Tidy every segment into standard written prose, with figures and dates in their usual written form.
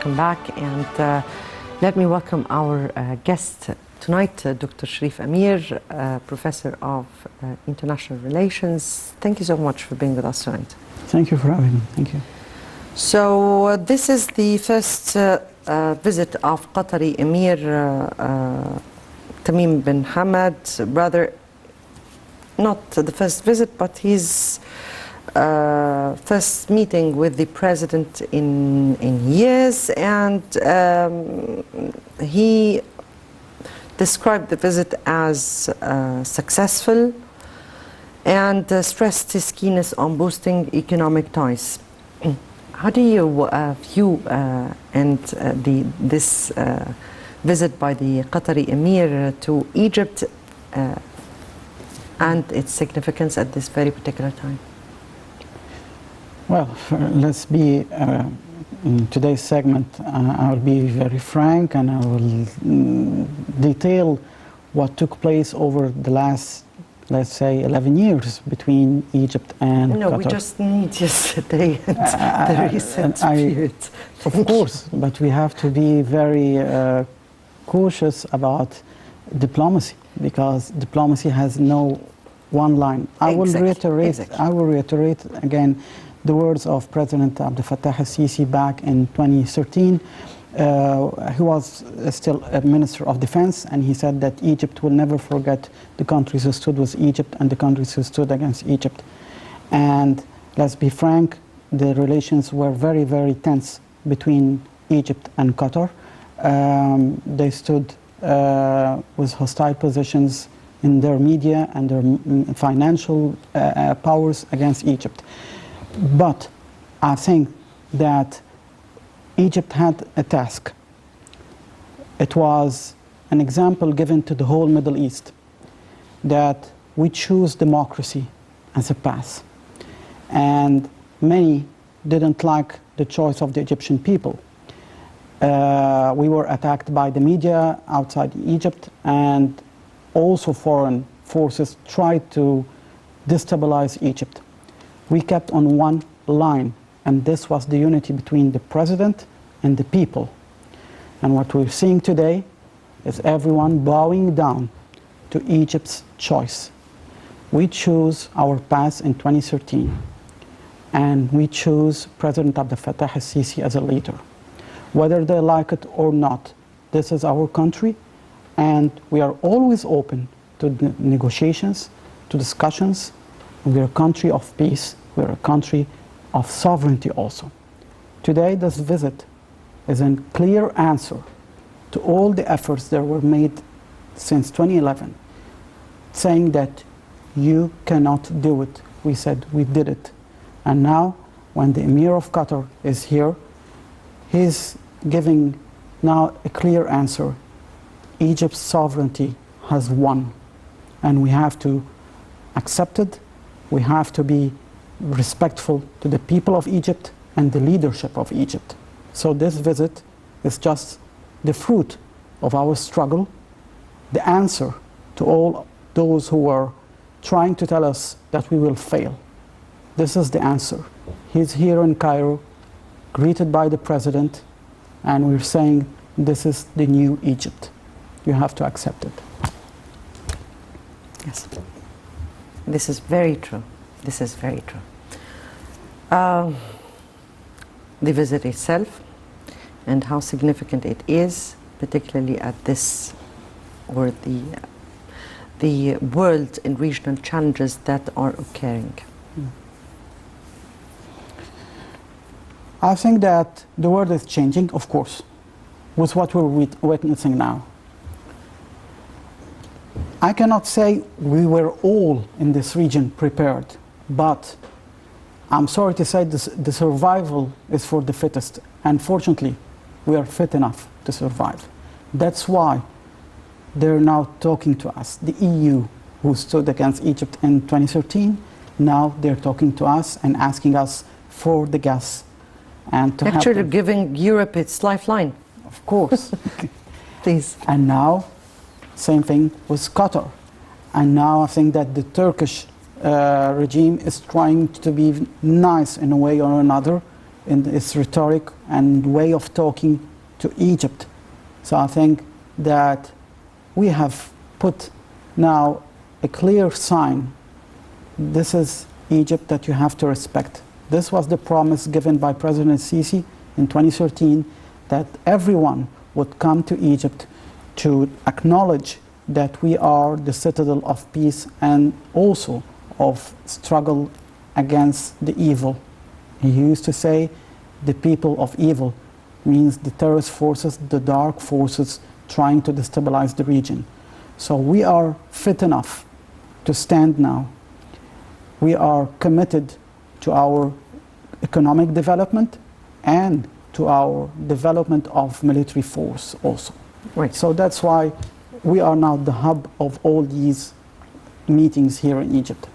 welcome back. And let me welcome our guest tonight, Dr. Cherif Amir, Professor of International Relations. Thank you so much for being with us tonight. Thank you for having me. Thank you. So this is the first visit of Qatari Emir Tamim bin Hamad, brother. Not the first visit, but his first meeting with the president in years, and he described the visit as successful and stressed his keenness on boosting economic ties. How do you view this visit by the Qatari Emir to Egypt and its significance at this very particular time? Well, let's be, in today's segment, I'll be very frank and I will detail what took place over the last, let's say, 11 years between Egypt and Qatar. No, we just need yesterday and the recent period. Of course, but we have to be very cautious about diplomacy, because diplomacy has no one line. I will reiterate again the words of President Abdel Fattah al-Sisi back in 2013. He was still a Minister of Defense, and he said that Egypt will never forget the countries who stood with Egypt and the countries who stood against Egypt. And let's be frank, the relations were very, very tense between Egypt and Qatar. They stood with hostile positions in their media and their financial powers against Egypt. But I think that Egypt had a task. It was an example given to the whole Middle East that we choose democracy as a path. And many didn't like the choice of the Egyptian people. We were attacked by the media outside Egypt, and also foreign forces tried to destabilize Egypt. We kept on one line, and this was the unity between the president and the people. And what we're seeing today is everyone bowing down to Egypt's choice. We chose our path in 2013, and we chose President Abdel Fattah al-Sisi as a leader. Whether they like it or not, this is our country, and we are always open to negotiations, to discussions. We are a country of peace. We are a country of sovereignty also. Today, this visit is a clear answer to all the efforts that were made since 2011, saying that you cannot do it. We said we did it. And now, when the Emir of Qatar is here, he's giving now a clear answer. Egypt's sovereignty has won, and we have to accept it. We have to be respectful to the people of Egypt and the leadership of Egypt. So this visit is just the fruit of our struggle, the answer to all those who were trying to tell us that we will fail. This is the answer. He's here in Cairo, greeted by the president, and we're saying this is the new Egypt. You have to accept it. Yes. This is very true. This is very true. The visit itself and how significant it is, particularly at this, or the world and regional challenges that are occurring. I think that the world is changing, of course, with what we're witnessing now. I cannot say we were all in this region prepared, but I'm sorry to say the survival is for the fittest. And fortunately, we are fit enough to survive. That's why they're now talking to us. The EU, who stood against Egypt in 2013, now they're talking to us and asking us for the gas. And to actually giving Europe its lifeline. Of course. Please. And now, same thing with Qatar. And now I think that the Turkish regime is trying to be nice in a way or another in its rhetoric and way of talking to Egypt. So I think that we have put now a clear sign. This is Egypt that you have to respect. This was the promise given by President Sisi in 2013, that everyone would come to Egypt to acknowledge that we are the citadel of peace and also of struggle against the evil. He used to say the people of evil means the terrorist forces, the dark forces trying to destabilize the region. So we are fit enough to stand now. We are committed to our economic development and to our development of military force also. Right. So that's why we are now the hub of all these meetings here in Egypt.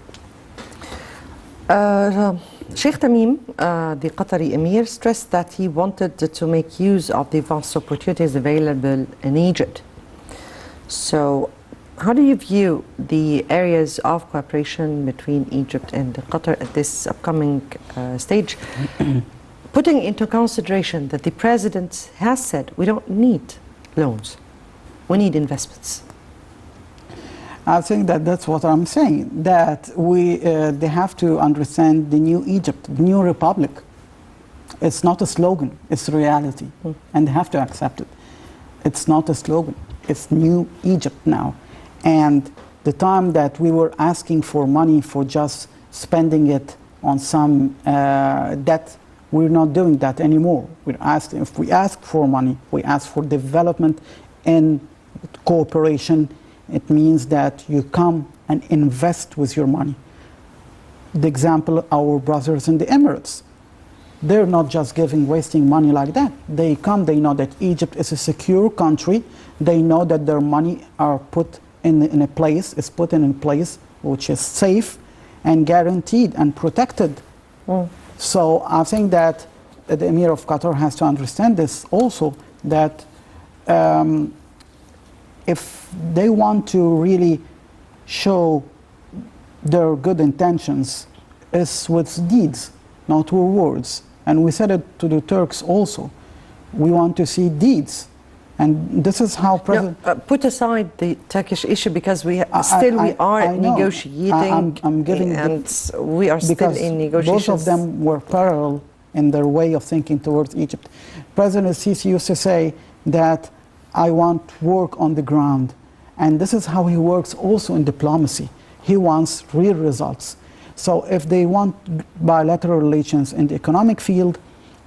Sheikh Tamim, the Qatari Emir, stressed that he wanted to make use of the vast opportunities available in Egypt. So how do you view the areas of cooperation between Egypt and Qatar at this upcoming stage, putting into consideration that the President has said we don't need loans, we need investments? I think that that's what I'm saying, that they have to understand the new Egypt, the new republic. It's not a slogan, it's reality, and they have to accept it. It's not a slogan, it's new Egypt now. And the time that we were asking for money for just spending it on some debt, we're not doing that anymore. If we ask for money, we ask for development and cooperation. It means that you come and invest with your money. The example, our brothers in the Emirates, they're not just wasting money like that. They come, they know that Egypt is a secure country. They know that their money are put in a place which is safe and guaranteed and protected. So I think that the Emir of Qatar has to understand this also, that if they want to really show their good intentions, it's with deeds, not with words. And we said it to the Turks also. We want to see deeds. And this is how President... put aside the Turkish issue, because we are negotiating. I'm giving and we are still in negotiations. Both of them were parallel in their way of thinking towards Egypt. President Sisi used to say that I want work on the ground. And this is how he works also in diplomacy. He wants real results. So if they want bilateral relations in the economic field,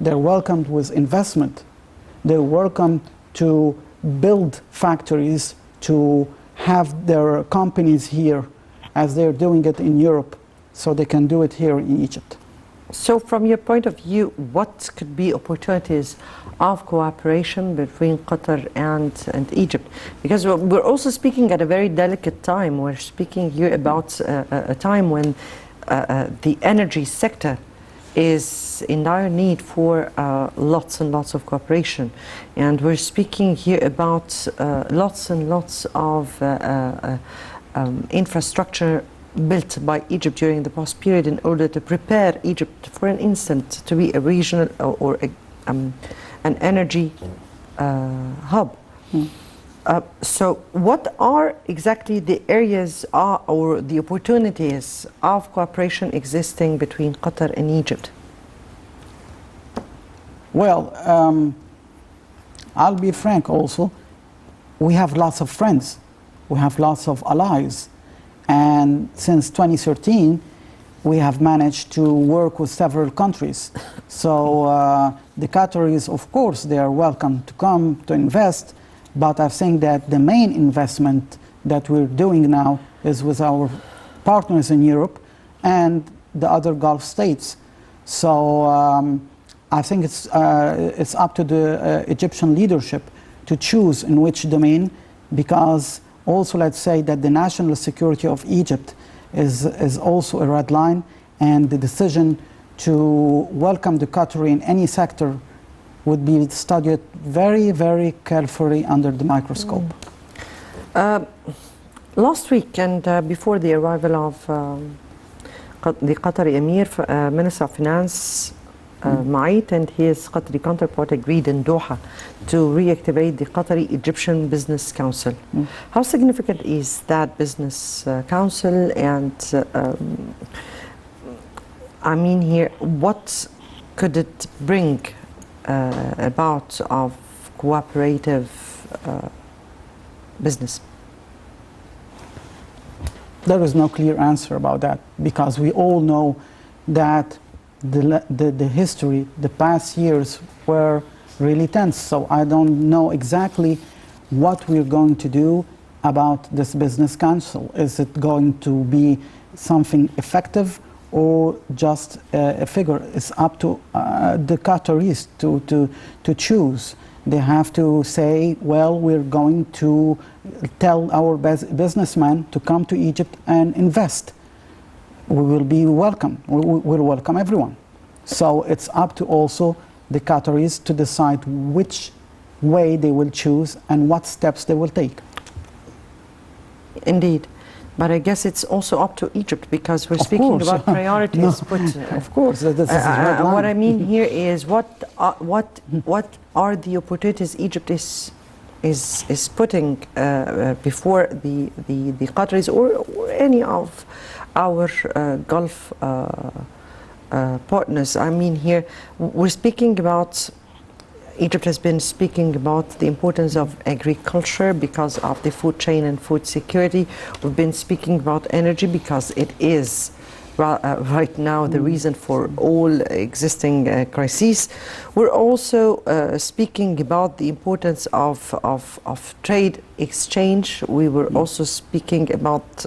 they're welcomed with investment. They're welcome to build factories, to have their companies here as they're doing it in Europe, so they can do it here in Egypt. So from your point of view, what could be opportunities of cooperation between Qatar and Egypt? Because we're also speaking at a very delicate time. We're speaking here about a time when the energy sector is in dire need for lots and lots of cooperation. And we're speaking here about lots and lots of infrastructure built by Egypt during the past period in order to prepare Egypt, for an instant, to be a regional or an energy hub. So what are exactly the areas or the opportunities of cooperation existing between Qatar and Egypt? Well, I'll be frank also. We have lots of friends. We have lots of allies. And since 2013, we have managed to work with several countries. So the Qataris, of course, they are welcome to come to invest. But I think that the main investment that we're doing now is with our partners in Europe and the other Gulf states. So I think it's up to the Egyptian leadership to choose in which domain, because also let's say that the national security of Egypt is also a red line, and the decision to welcome the Qatari in any sector would be studied very, very carefully under the microscope. Last week and before the arrival of the Qatari Emir, Minister of Finance Mait and his Qatari counterpart agreed in Doha to reactivate the Qatari-Egyptian Business Council. How significant is that business council, and I mean here, what could it bring about of cooperative business? There is no clear answer about that, because we all know that the history, the past years were really tense. So I don't know exactly what we're going to do about this business council. Is it going to be something effective or just a figure? It's up to the Qataris to choose. They have to say, well, we're going to tell our businessmen to come to Egypt and invest. We will be welcome. We'll welcome everyone. So it's up to also the Qataris to decide which way they will choose and what steps they will take. Indeed. But I guess it's also up to Egypt, because we're speaking about priorities. Of course. This is what I mean here is what are the opportunities Egypt is putting before the Qataris or any of our Gulf partners. I mean here, we're speaking about, Egypt has been speaking about the importance of agriculture because of the food chain and food security. We've been speaking about energy because it is right now the reason for all existing crises. We're also speaking about the importance of trade exchange. We were also speaking about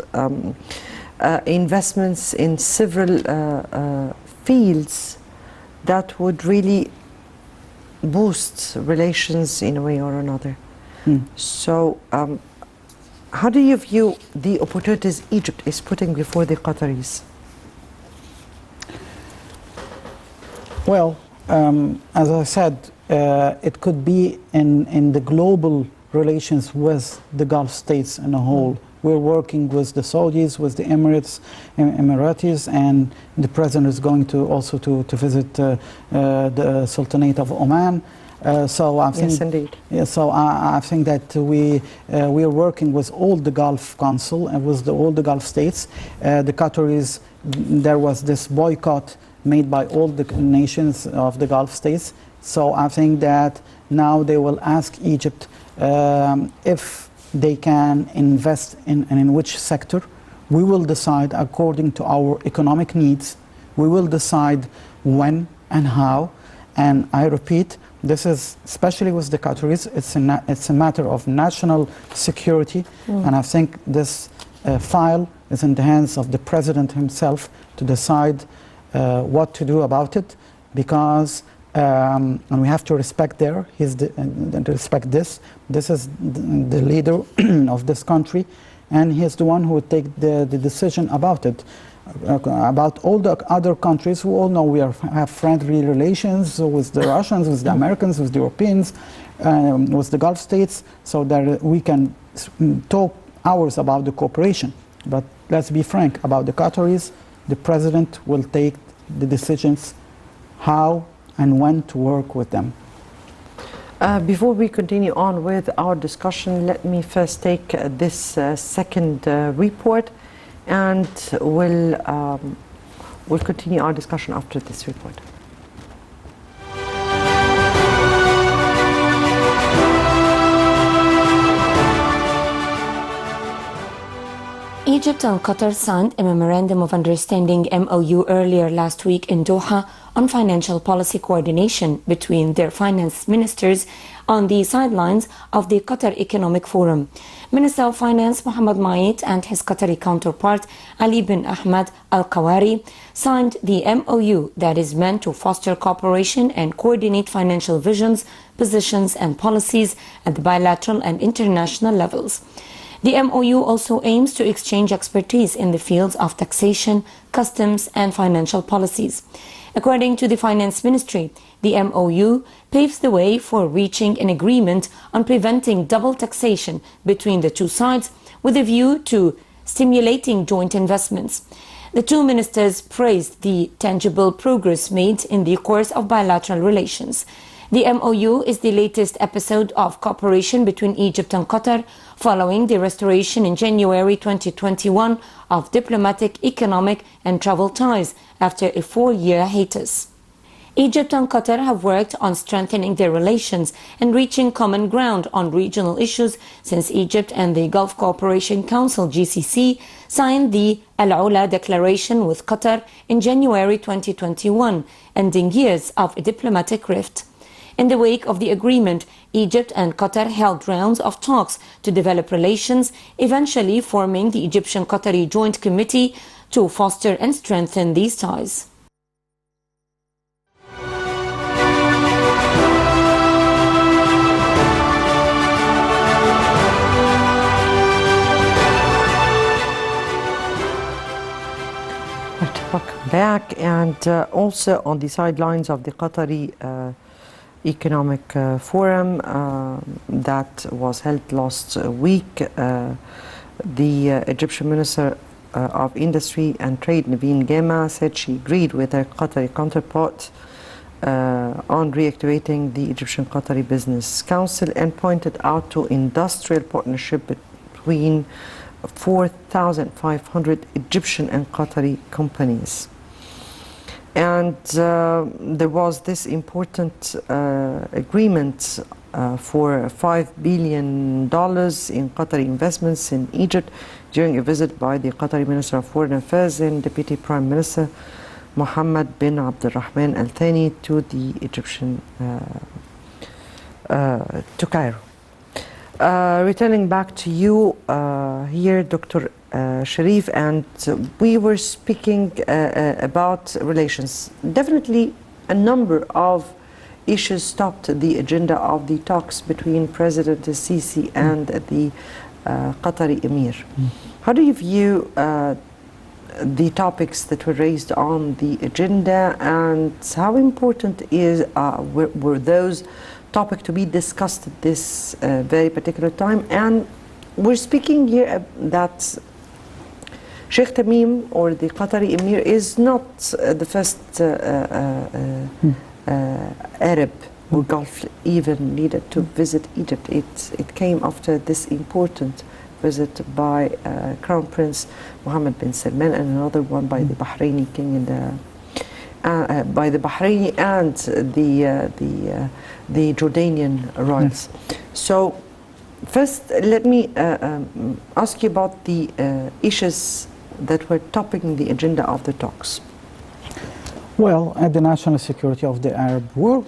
investments in several fields that would really boost relations in a way or another. So how do you view the opportunities Egypt is putting before the Qataris? Well, as I said, it could be in the global relations with the Gulf states in a whole. We're working with the Saudis, with the Emiratis, and the president is going to also to visit the Sultanate of Oman. So I think, yes, indeed. Yeah, so I think that we are working with all the Gulf Council and with all the Gulf states. The Qataris, there was this boycott made by all the nations of the Gulf states. So I think that now they will ask Egypt if they can invest in which sector. We will decide according to our economic needs. We will decide when and how. And I repeat, this is, especially with the Qataris, it's a matter of national security. And I think this file is in the hands of the president himself to decide what to do about it, because and we have to respect respect this. This is the leader of this country, and he's the one who would take the decision about it. About all the other countries, we all know we have friendly relations with the Russians, with the Americans, with the Europeans, with the Gulf states, so that we can talk hours about the cooperation. But let's be frank, about the Qataris, the president will take the decisions how and when to work with them. Before we continue on with our discussion, let me first take this second report, and we'll continue our discussion after this report. Egypt and Qatar signed a Memorandum of Understanding MOU earlier last week in Doha on financial policy coordination between their finance ministers on the sidelines of the Qatar Economic Forum. Minister of Finance Mohammed Mait and his Qatari counterpart Ali bin Ahmed Al-Qawari signed the MOU that is meant to foster cooperation and coordinate financial visions, positions and policies at the bilateral and international levels. The MOU also aims to exchange expertise in the fields of taxation, customs and financial policies. According to the Finance Ministry, the MOU paves the way for reaching an agreement on preventing double taxation between the two sides, with a view to stimulating joint investments. The two ministers praised the tangible progress made in the course of bilateral relations. The MOU is the latest episode of cooperation between Egypt and Qatar following the restoration in January 2021 of diplomatic, economic and travel ties after a 4-year hiatus. Egypt and Qatar have worked on strengthening their relations and reaching common ground on regional issues since Egypt and the Gulf Cooperation Council (GCC) signed the Al-Ula Declaration with Qatar in January 2021, ending years of a diplomatic rift. In the wake of the agreement, Egypt and Qatar held rounds of talks to develop relations, eventually forming the Egyptian-Qatari Joint Committee to foster and strengthen these ties. Welcome back, and also on the sidelines of the Qatari Economic Forum that was held last week, the Egyptian Minister of Industry and Trade, Naveen Gema, said she agreed with her Qatari counterpart on reactivating the Egyptian-Qatari Business Council and pointed out to industrial partnership between 4,500 Egyptian and Qatari companies. And there was this important agreement for $5 billion in Qatari investments in Egypt during a visit by the Qatari Minister of Foreign Affairs and Deputy Prime Minister Mohammed bin Abdulrahman Al Thani to the Egyptian to Cairo. Returning back to you here, Dr. Cherif, and we were speaking about relations. Definitely a number of issues stopped the agenda of the talks between President Sisi and the Qatari Emir. How do you view the topics that were raised on the agenda, and how important were those topics to be discussed at this very particular time? And we're speaking here that Sheikh Tamim, or the Qatari Emir, is not the first Arab or Gulf even leader to visit Egypt. It came after this important visit by Crown Prince Mohammed bin Salman, and another one by the Bahraini king and by the Bahraini and the Jordanian royals. So first, let me ask you about the issues that were topping the agenda of the talks. Well, the national security of the Arab world,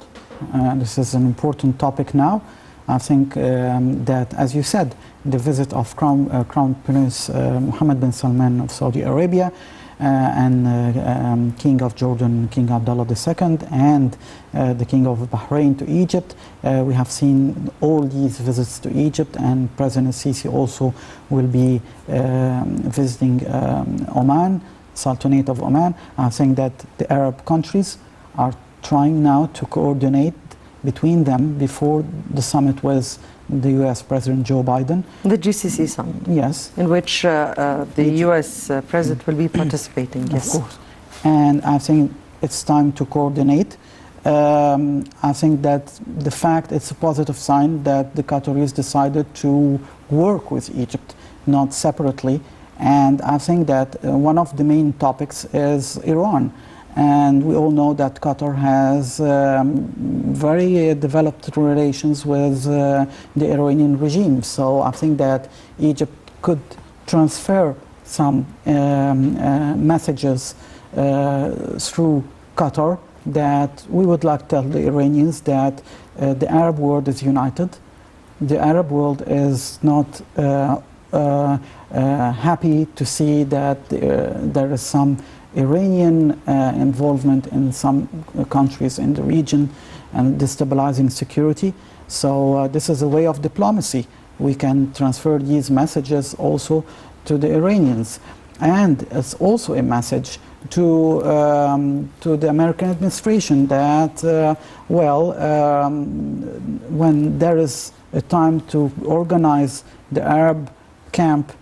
this is an important topic now. I think that, as you said, the visit of Crown Prince Mohammed bin Salman of Saudi Arabia and King of Jordan, King Abdullah II, and the King of Bahrain to Egypt. We have seen all these visits to Egypt, and President Sisi also will be visiting Oman, Sultanate of Oman. I think that the Arab countries are trying now to coordinate between them before the summit with the U.S. President Joe Biden. The GCC summit. Yes. In which the U.S. President will be participating, yes. Of course. And I think it's time to coordinate. I think that the fact, it's a positive sign that the Qataris decided to work with Egypt, not separately. And I think that one of the main topics is Iran. And we all know that Qatar has very developed relations with the Iranian regime. So I think that Egypt could transfer some messages through Qatar that we would like to tell the Iranians that the Arab world is united. The Arab world is not happy to see that there is some Iranian involvement in some countries in the region and destabilizing security. So this is a way of diplomacy. We can transfer these messages also to the Iranians. And it's also a message to the American administration that, when there is a time to organize the Arab camp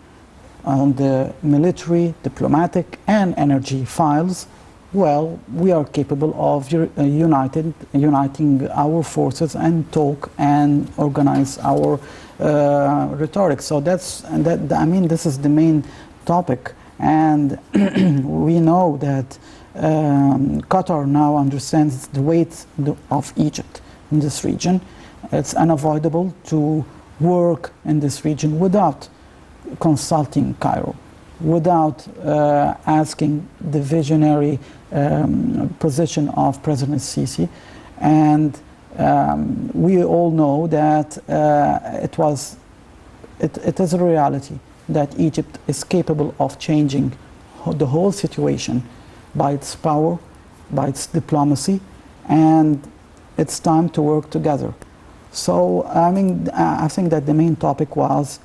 on the military, diplomatic, and energy files, well, we are capable of uniting our forces and talk and organize our rhetoric. So I mean, this is the main topic. And we know that Qatar now understands the weight of Egypt in this region. It's unavoidable to work in this region without consulting Cairo, without asking the visionary position of President Sisi. And we all know that it is a reality that Egypt is capable of changing the whole situation by its power, by its diplomacy, and it's time to work together. So, I mean, I think that the main topic was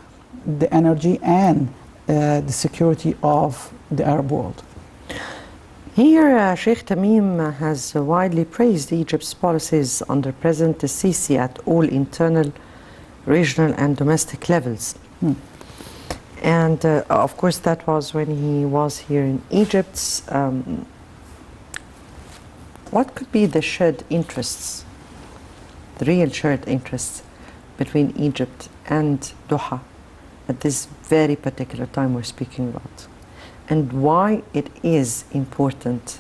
the energy and the security of the Arab world. Here, Sheikh Tamim has widely praised Egypt's policies under President Sisi at all internal, regional and domestic levels. And of course that was when he was here in Egypt. What could be the shared interests, the real shared interests between Egypt and Doha at this very particular time we're speaking about, and why it is important?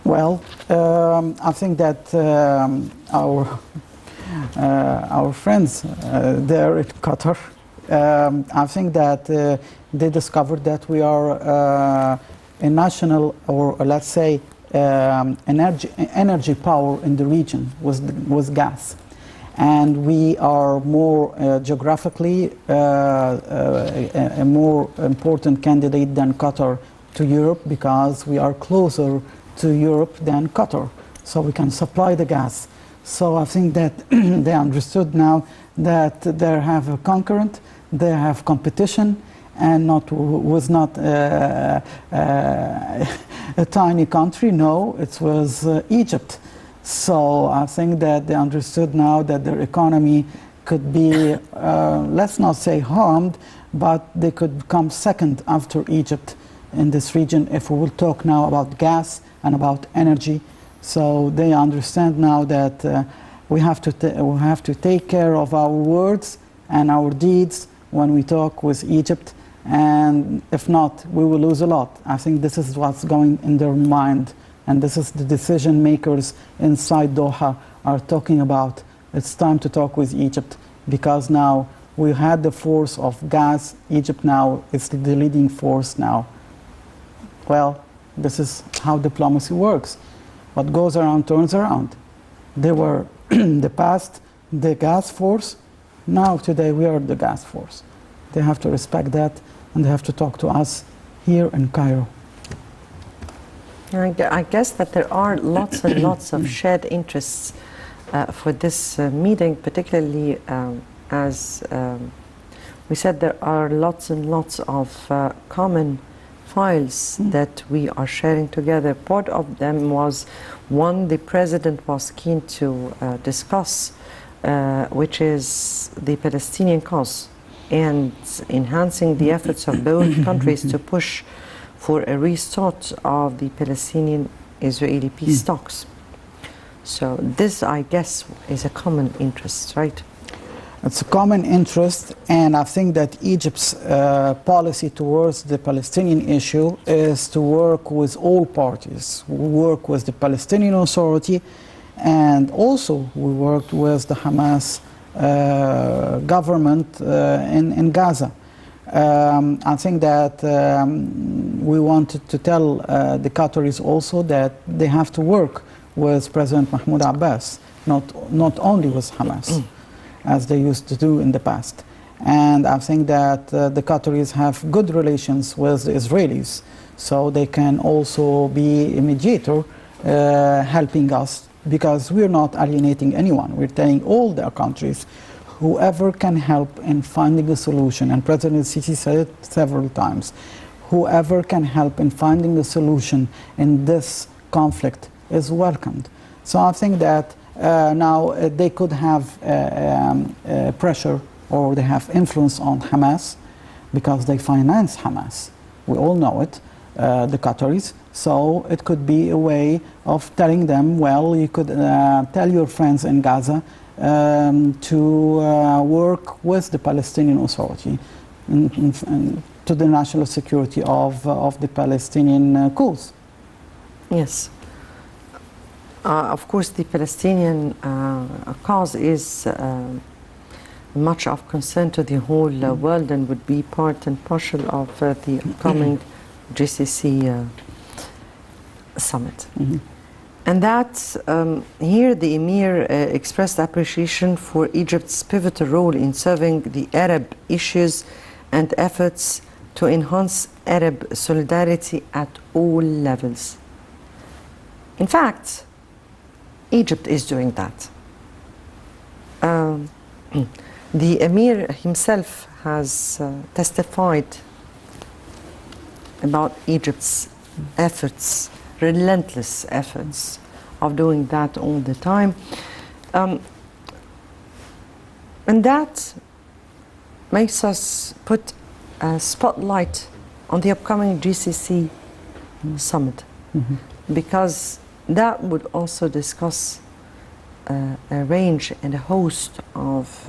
Well, I think that our friends there in Qatar, I think that they discovered that we are a national, or let's say energy power in the region was gas. And we are more geographically a more important candidate than Qatar to Europe, because we are closer to Europe than Qatar, so we can supply the gas. So I think that they understood now that they have a concurrent, they have competition, and was not a tiny country. No, it was Egypt. So I think that they understood now that their economy could be, let's not say harmed, but they could come second after Egypt in this region if we will talk now about gas and about energy. So they understand now that we have to take care of our words and our deeds when we talk with Egypt, and if not, we will lose a lot. I think this is what's going in their mind, and this is the decision makers inside Doha are talking about. It's time to talk with Egypt, because now we had the force of gas. Egypt now is the leading force now. Well, this is how diplomacy works. What goes around turns around. They were in the past the gas force. Now today we are the gas force. They have to respect that, and they have to talk to us here in Cairo. I guess that there are lots and lots of shared interests for this meeting, particularly as we said, there are lots and lots of common files that we are sharing together. Part of them was one the President was keen to discuss, which is the Palestinian cause and enhancing the efforts of both countries to push for a restart of the Palestinian-Israeli peace talks. So this, I guess, is a common interest, right? It's a common interest, and I think that Egypt's policy towards the Palestinian issue is to work with all parties. We work with the Palestinian Authority, and also we worked with the Hamas government in Gaza. I think that we wanted to tell the Qataris also that they have to work with President Mahmoud Abbas, not only with Hamas, as they used to do in the past. And I think that the Qataris have good relations with the Israelis, so they can also be a mediator helping us, because we're not alienating anyone. We're telling all their countries, whoever can help in finding a solution, and President Sisi said it several times, whoever can help in finding a solution in this conflict is welcomed. So I think that now they could have pressure, or they have influence on Hamas, because they finance Hamas. We all know it, the Qataris. So it could be a way of telling them, well, you could tell your friends in Gaza to work with the Palestinian Authority and to the national security of the Palestinian cause. Yes. Of course, the Palestinian cause is much of concern to the whole world and would be part and parcel of the upcoming GCC summit. And that here the Emir expressed appreciation for Egypt's pivotal role in serving the Arab issues and efforts to enhance Arab solidarity at all levels. In fact, Egypt is doing that. The Emir himself has testified about Egypt's efforts, relentless efforts of doing that all the time. And that makes us put a spotlight on the upcoming GCC summit, because that would also discuss a range and a host of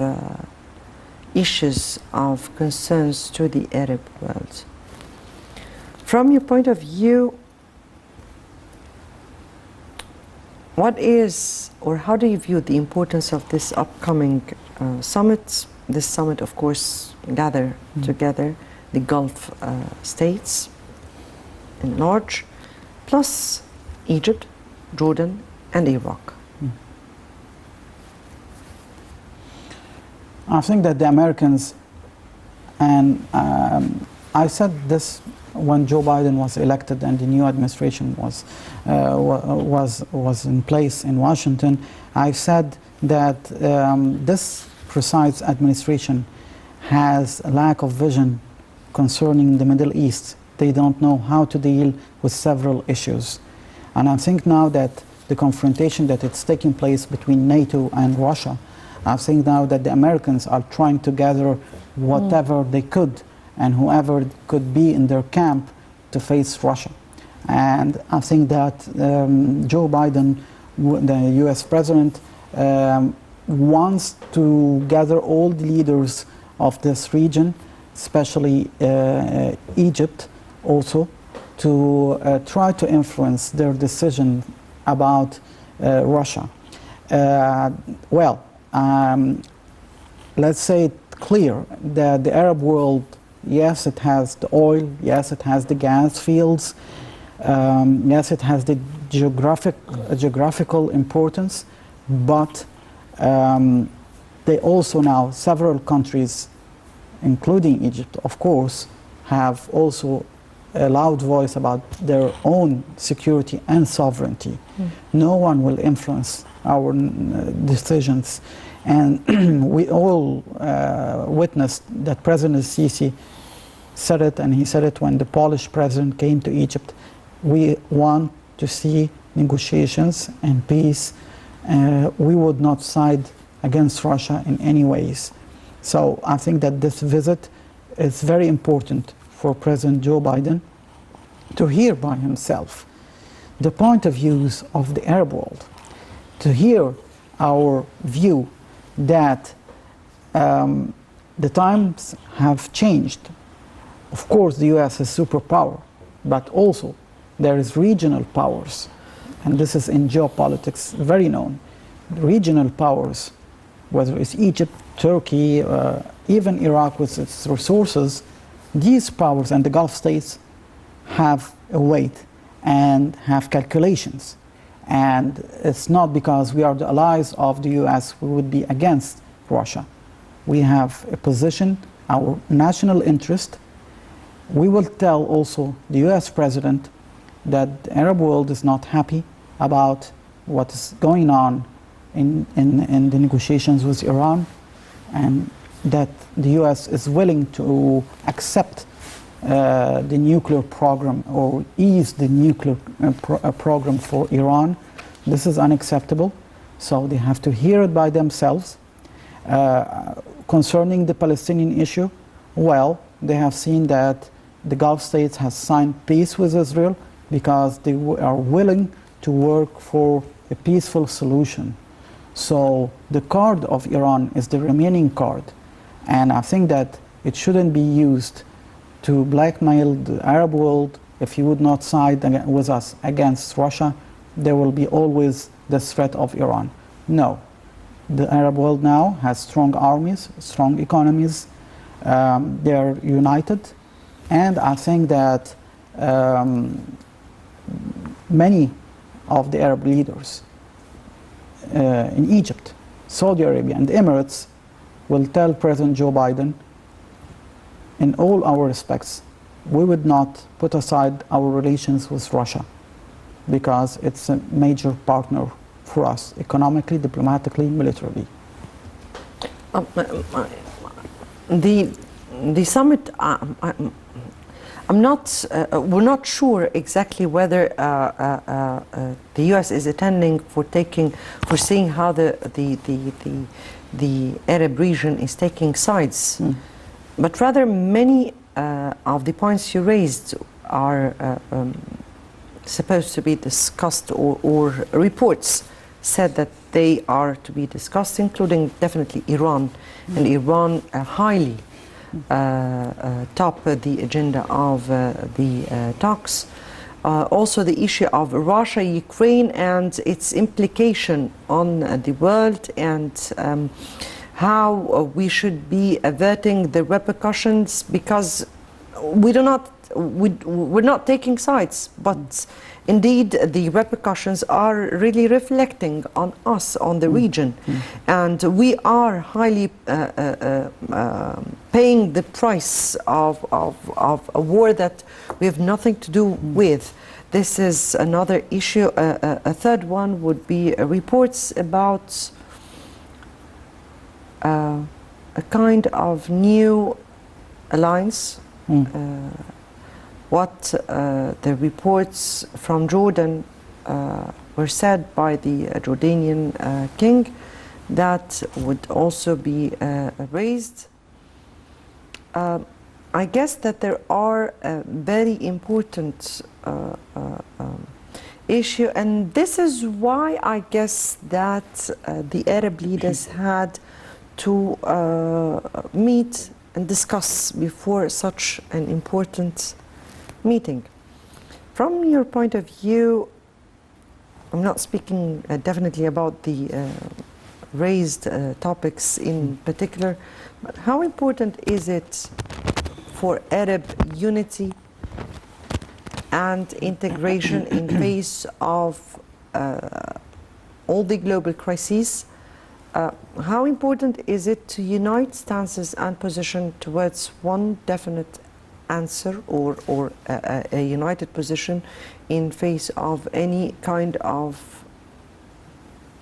issues of concerns to the Arab world. From your point of view, what is, or how do you view the importance of this upcoming summit? This summit, of course, gather together the Gulf states in large, plus Egypt, Jordan, and Iraq. I think that the Americans, and I said this when Joe Biden was elected and the new administration was in place in Washington. I said that this precise administration has a lack of vision concerning the Middle East. They don't know how to deal with several issues. And I think now that the confrontation that it's taking place between NATO and Russia, I think now that the Americans are trying to gather whatever they could and whoever could be in their camp to face Russia. And I think that Joe Biden, the US president, wants to gather all the leaders of this region, especially Egypt also, to try to influence their decision about Russia. Let's say it clear that the Arab world, yes, it has the oil, yes, it has the gas fields, yes, it has the geographical importance, but they also now, several countries, including Egypt, of course, have also a loud voice about their own security and sovereignty. No one will influence our decisions. And we all witnessed that President Sisi said it, and he said it when the Polish president came to Egypt. We want to see negotiations and peace. We would not side against Russia in any ways. So I think that this visit is very important for President Joe Biden to hear by himself the point of views of the Arab world, to hear our view that the times have changed. Of course, the US is superpower, but also there is regional powers, and this is in geopolitics very known. The regional powers, whether it's Egypt, Turkey, even Iraq with its resources, these powers and the Gulf states have a weight and have calculations. And it's not because we are the allies of the US we would be against Russia. We have a position, our national interest. We will tell also the US president that the Arab world is not happy about what is going on in the negotiations with Iran, and that the US is willing to accept the nuclear program or ease the nuclear program for Iran. This is unacceptable, so they have to hear it by themselves. Concerning the Palestinian issue, well, They have seen that the Gulf states have signed peace with Israel because they are willing to work for a peaceful solution. So the card of Iran is the remaining card. And I think that it shouldn't be used to blackmail the Arab world. If you would not side with us against Russia, there will be always the threat of Iran. No. The Arab world now has strong armies, strong economies. They are united. And I think that many of the Arab leaders in Egypt, Saudi Arabia, and the Emirates will tell President Joe Biden, in all our respects, we would not put aside our relations with Russia because it's a major partner for us, economically, diplomatically, militarily. The summit, we're not sure exactly whether the U.S. is attending for seeing how the Arab region is taking sides, but rather many of the points you raised are supposed to be discussed, or reports said that they are to be discussed, including definitely Iran, and Iran highly top the agenda of the talks. Also the issue of Russia, Ukraine, and its implication on the world, and how we should be averting the repercussions, because we're not taking sides, but indeed the repercussions are really reflecting on us, on the region, and we are highly paying the price of a war that we have nothing to do with. This is another issue. A third one would be reports about a kind of new alliance. What the reports from Jordan were said by the Jordanian king, that would also be raised. I guess that there are very important issue, and this is why I guess that the Arab leaders had to meet and discuss before such an important meeting. From your point of view, I'm not speaking definitely about the raised topics in particular, but how important is it for Arab unity and integration in face of all the global crises? How important is it to unite stances and position towards one definite answer, or a united position in face of any kind of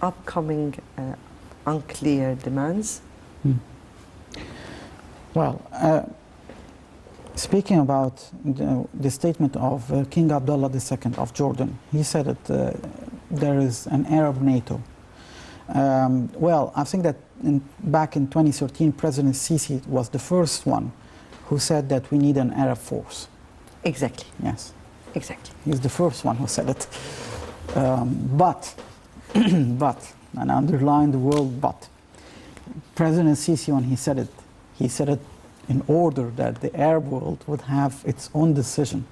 upcoming unclear demands? Well, speaking about the statement of King Abdullah II of Jordan, he said that there is an Arab NATO. Well, I think that back in 2013, President Sisi was the first one who said that we need an Arab force. Exactly. Yes. Exactly. He's the first one who said it. But, and I underline the word but, President Sisi, when he said it in order that the Arab world would have its own decision.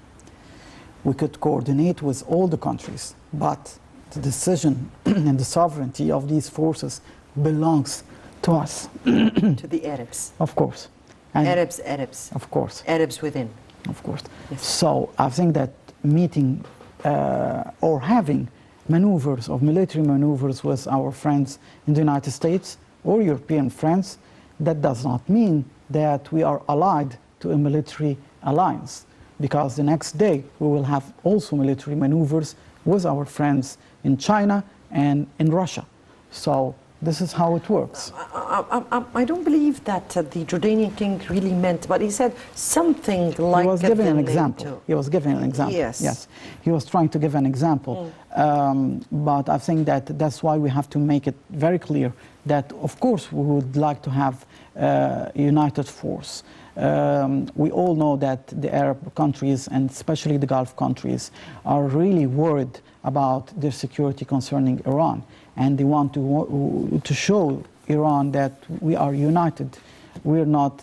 We could coordinate with all the countries, but the decision and the sovereignty of these forces belongs to us. To the Arabs. Of course. And Arabs. Of course. Arabs within. Of course. Yes. So I think that meeting or having maneuvers of military maneuvers with our friends in the United States or European friends, that does not mean that we are allied to a military alliance, because the next day we will have also military maneuvers with our friends in China and in Russia. So this is how it works. I don't believe that the Jordanian king really meant, but he said something like... He was giving an example. NATO. He was giving an example. Yes. Yes. He was trying to give an example. But I think that that's why we have to make it very clear that, of course, we would like to have a united force. We all know that the Arab countries, and especially the Gulf countries, are really worried about their security concerning Iran. And they want to show Iran that we are united. We're not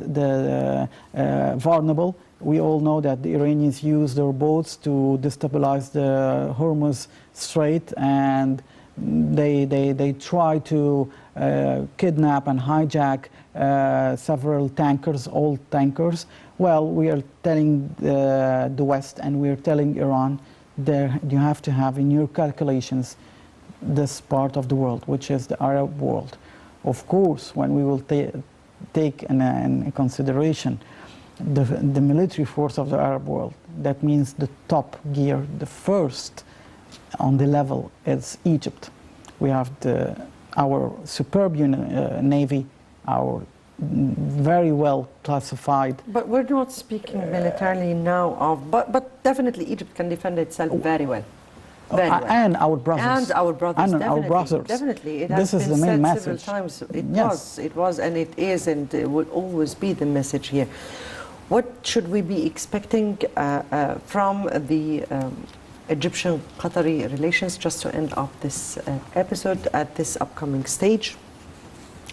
vulnerable. We all know that the Iranians use their boats to destabilize the Hormuz Strait, and they try to kidnap and hijack several tankers, old tankers. Well, we are telling the West, and we are telling Iran that you have to have in your calculations this part of the world, which is the Arab world. Of course, when we will take in consideration the military force of the Arab world, that means the top gear, the first on the level is Egypt. We have our superb navy, our very well classified. But we're not speaking militarily now of, but definitely Egypt can defend itself very well. Very well. And our brothers. And our brothers, and definitely. Our brothers. Definitely. It this has is been the main said message. several times. Yes. It was, and it is, and it will always be the message here. What should we be expecting from the Egyptian-Qatari relations, just to end up this episode at this upcoming stage?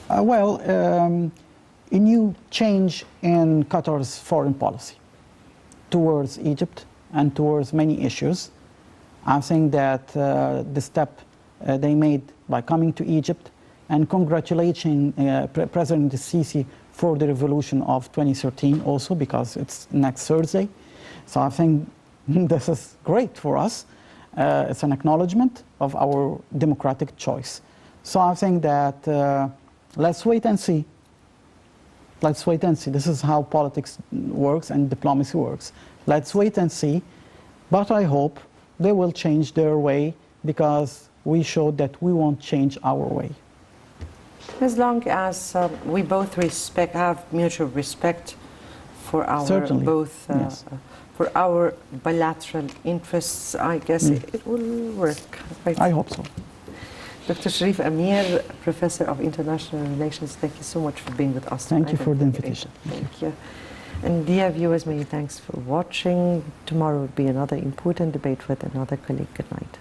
A new change in Qatar's foreign policy towards Egypt and towards many issues. I think that the step they made by coming to Egypt and congratulating President Sisi for the revolution of 2013 also, because it's next Thursday. So I think this is great for us. It's an acknowledgement of our democratic choice. So I think that let's wait and see. Let's wait and see. This is how politics works and diplomacy works. Let's wait and see. But I hope they will change their way, because we showed that we won't change our way. As long as we both have mutual respect for our yes. For our bilateral interests, I guess it will work. Right? I hope so. Dr. Cherif Amir, Professor of International Relations, thank you so much for being with us. Thank you for the invitation. Thank you. And dear viewers, many thanks for watching. Tomorrow will be another important debate with another colleague. Good night.